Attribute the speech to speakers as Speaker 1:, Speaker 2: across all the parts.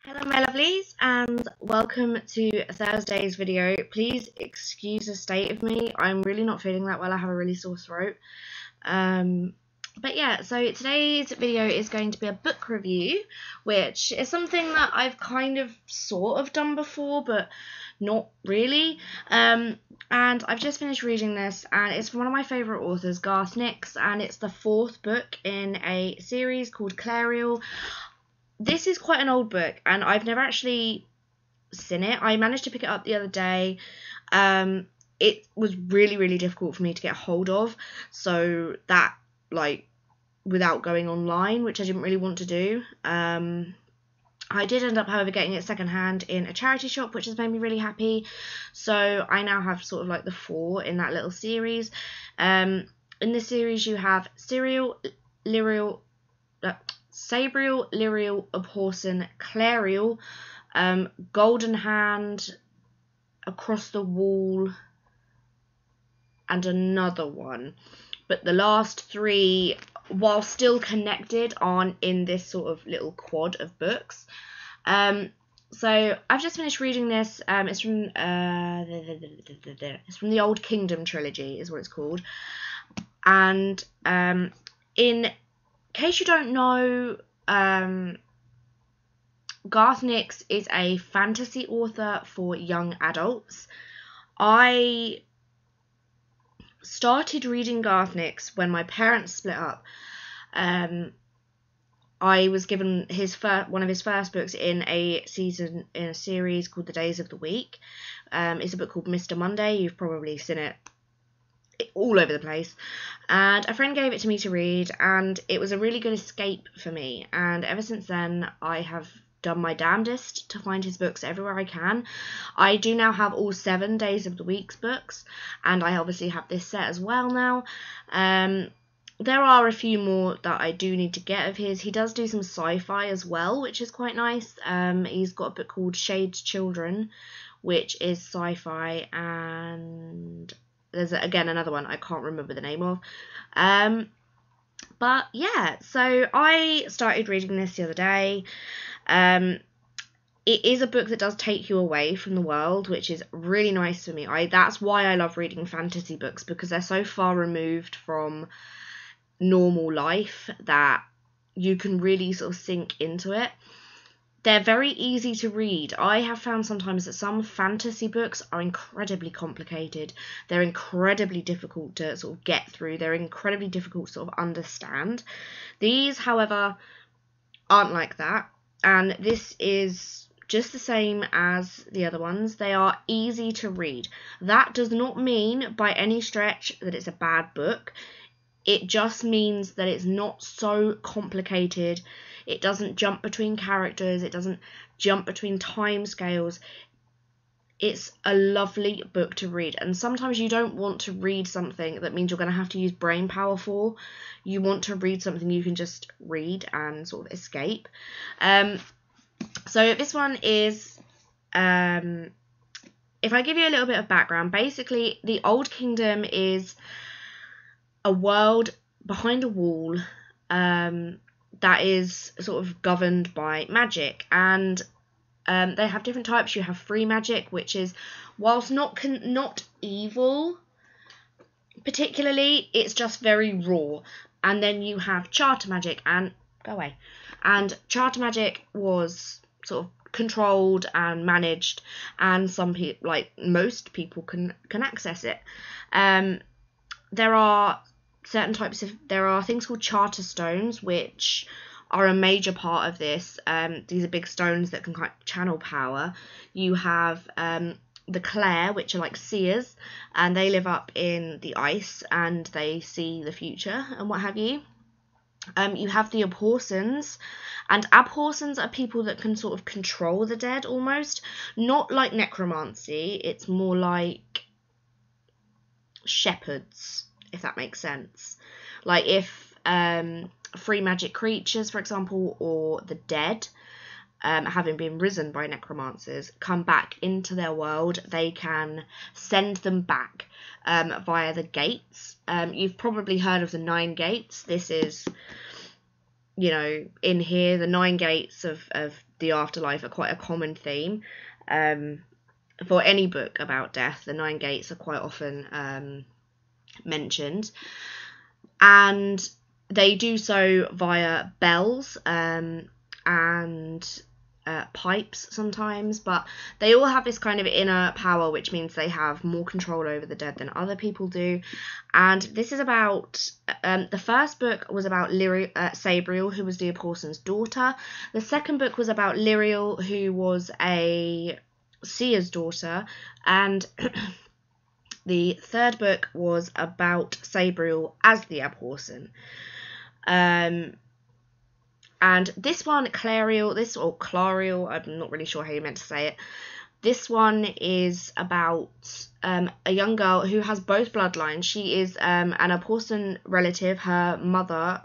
Speaker 1: Hello my lovelies and welcome to Thursday's video. Please excuse the state of me. I'm really not feeling that well. I have a really sore throat. But yeah, so today's video is going to be a book review, which is something that I've kind of sort of done before, but not really. And I've just finished reading this, and it's from one of my favourite authors, Garth Nix, and it's the fourth book in a series called Clariel. This is quite an old book, and I've never actually seen it. I managed to pick it up the other day. It was really difficult for me to get hold of, so that, without going online, which I didn't really want to do. I did end up, however, getting it secondhand in a charity shop, which has made me really happy. So I now have sort of like the four in that little series. In this series, you have Sabriel, Lyriel, Abhorsen, Clariel, Golden Hand, Across the Wall, and another one. But the last three, while still connected, aren't in this sort of little quad of books. So I've just finished reading this. It's from the Old Kingdom trilogy, is what it's called. And in case you don't know, Garth Nix is a fantasy author for young adults. I started reading Garth Nix when my parents split up. I was given one of his first books in a series called The Days of the Week. It's a book called Mr. Monday. You've probably seen it all over the place, and a friend gave it to me to read, and it was a really good escape for me, and ever since then I have done my damnedest to find his books everywhere I can. I do now have all 7 Days of the Week's books, and I obviously have this set as well now. There are a few more that I do need to get of his. He does do some sci-fi as well, which is quite nice. He's got a book called Shade's Children, which is sci-fi, and there's again another one I can't remember the name of. But yeah, so I started reading this the other day. It is a book that does take you away from the world, which is really nice for me. That's why I love reading fantasy books, because they're so far removed from normal life that you can really sort of sink into it. They're very easy to read. I have found sometimes that some fantasy books are incredibly complicated. They're incredibly difficult to sort of get through. They're incredibly difficult to sort of understand. These, however, aren't like that. And this is just the same as the other ones. They are easy to read. That does not mean by any stretch that it's a bad book. It just means that it's not so complicated. It doesn't jump between characters. It doesn't jump between time scales. It's a lovely book to read. And sometimes you don't want to read something that means you're going to have to use brain power for. You want to read something you can just read and sort of escape. So this one is, if I give you a little bit of background, basically the Old Kingdom is a world behind a wall that is sort of governed by magic, and they have different types. You have free magic, which is, whilst not evil particularly, it's just very raw. And then you have charter magic, and charter magic was sort of controlled and managed, and some people, like most people, can access it. There are things called charter stones, which are a major part of this. These are big stones that can kind of channel power. You have the Clare, which are like seers, and they live up in the ice and they see the future and what have you. You have the Abhorsens, and Abhorsens are people that can sort of control the dead almost. Not like necromancy, it's more like shepherds, if that makes sense. Like if free magic creatures, for example, or the dead, having been risen by necromancers, come back into their world, they can send them back via the gates. You've probably heard of the 9 gates. This is you know, in here, the nine gates of the afterlife are quite a common theme. For any book about death, the nine gates are quite often mentioned. And they do so via bells and pipes sometimes, but they all have this kind of inner power, which means they have more control over the dead than other people do. And this is about the first book was about Sabriel, who was Leoporson's daughter. The second book was about Lyriel, who was a seer's daughter, and the third book was about Sabriel as Leoporson. And this one, Clariel, I'm not really sure how you meant to say it. This one is about a young girl who has both bloodlines. She is an Aporson relative. Her mother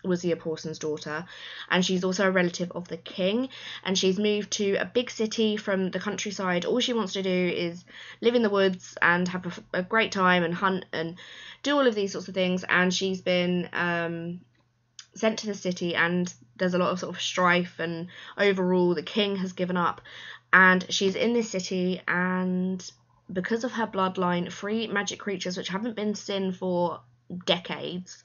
Speaker 1: was the Oporson's daughter, and she's also a relative of the king. And she's moved to a big city from the countryside. All she wants to do is live in the woods and have a great time and hunt and do all of these sorts of things. And she's been sent to the city, and there's a lot of sort of strife, and overall the king has given up, and she's in this city, and because of her bloodline, 3 magic creatures which haven't been seen for decades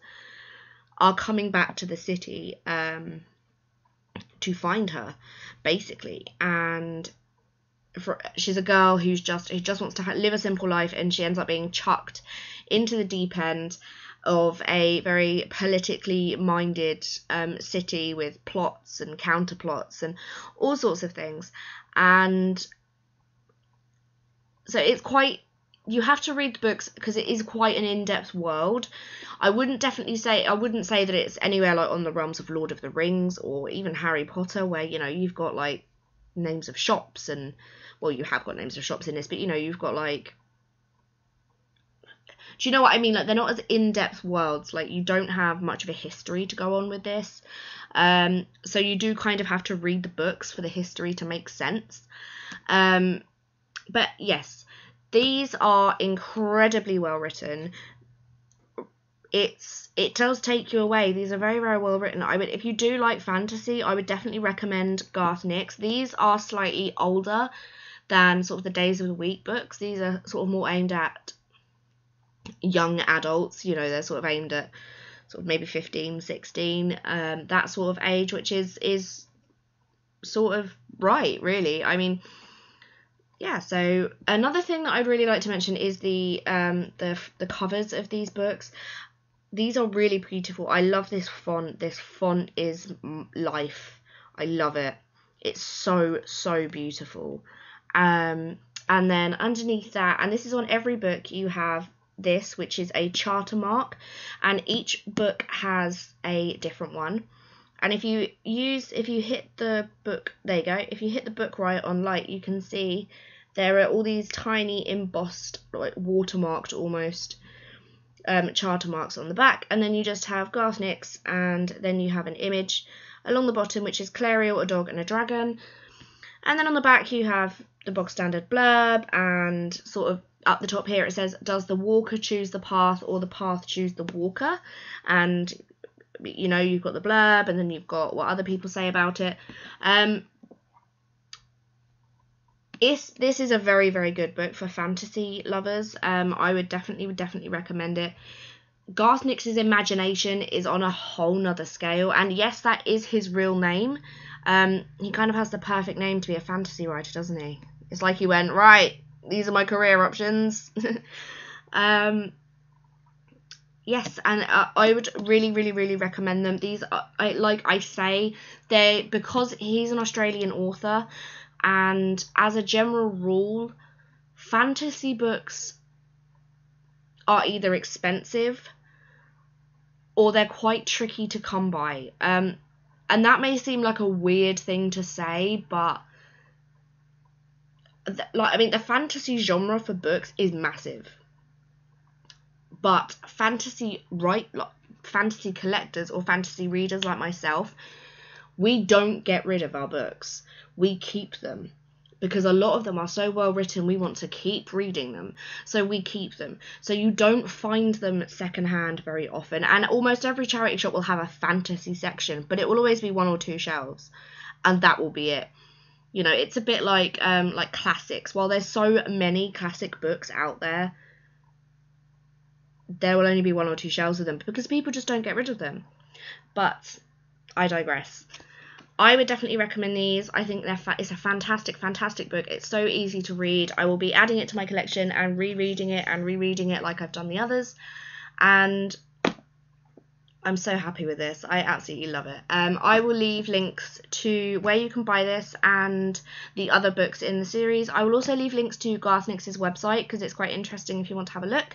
Speaker 1: are coming back to the city to find her, basically. And she's a girl who just wants to live a simple life, and she ends up being chucked into the deep end of a very politically minded city with plots and counterplots and all sorts of things. And so it's quite, you have to read the books because it is quite an in-depth world. I wouldn't say that it's anywhere like on the realms of Lord of the Rings or even Harry Potter, where, you know, you've got like names of shops, and well, you have got names of shops in this, but, you know, you've got like, do you know what I mean? Like, they're not as in-depth worlds. Like, you don't have much of a history to go on with this. So you do kind of have to read the books for the history to make sense. But yes, these are incredibly well written. It does take you away. These are very, very well written. If you do like fantasy, I would definitely recommend Garth Nix. These are slightly older than sort of the Days of the Week books. These are sort of more aimed at young adults, you know, they're sort of aimed at sort of maybe 15, 16, that sort of age, which is sort of right, really. I mean, yeah. So another thing that I'd really like to mention is the covers of these books. These are really beautiful. I love this font. This font is life. I love it. It's so beautiful. And then underneath that, and this is on every book, you have this, which is a charter mark, and each book has a different one. And if you hit the book, there you go, if you hit the book right on light, you can see there are all these tiny embossed, like watermarked almost, charter marks on the back, and then you just have Garth Nix, and then you have an image along the bottom, which is Clariel, a dog and a dragon, and then on the back you have the bog standard blurb, and sort of up the top here it says, does the walker choose the path or the path choose the walker? And, you know, you've got the blurb, and then you've got what other people say about it. This is a very, very good book for fantasy lovers. I would definitely recommend it. Garth Nix's imagination is on a whole nother scale, and yes, that is his real name. He kind of has the perfect name to be a fantasy writer, doesn't he? It's like he went, right, these are my career options. Yes, and I would really recommend them. These are, like I say, because he's an Australian author, and as a general rule, fantasy books are either expensive or they're quite tricky to come by. And that may seem like a weird thing to say, but the fantasy genre for books is massive. But fantasy collectors or fantasy readers like myself, we don't get rid of our books. We keep them because a lot of them are so well written, we want to keep reading them, so we keep them. So you don't find them secondhand very often, and almost every charity shop will have a fantasy section, but it will always be 1 or 2 shelves, and that will be it. You know, it's a bit like classics. While there's so many classic books out there, there will only be 1 or 2 shelves of them because people just don't get rid of them. But I digress. I would definitely recommend these. I think it's a fantastic, fantastic book. It's so easy to read. I will be adding it to my collection and rereading it like I've done the others. And I'm so happy with this. I absolutely love it. I will leave links to where you can buy this and the other books in the series. I will also leave links to Garth Nix's website because it's quite interesting if you want to have a look.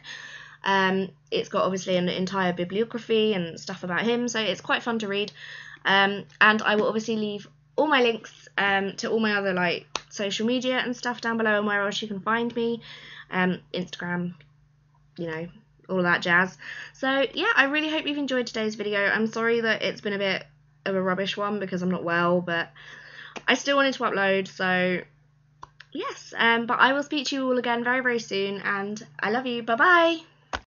Speaker 1: It's got obviously an entire bibliography and stuff about him, so it's quite fun to read. And I will obviously leave all my links to all my other like social media and stuff down below, and where else you can find me, Instagram, you know, all of that jazz. So yeah, I really hope you've enjoyed today's video. I'm sorry that it's been a bit of a rubbish one because I'm not well, but I still wanted to upload, so yes. But I will speak to you all again very, very soon, and I love you. Bye bye.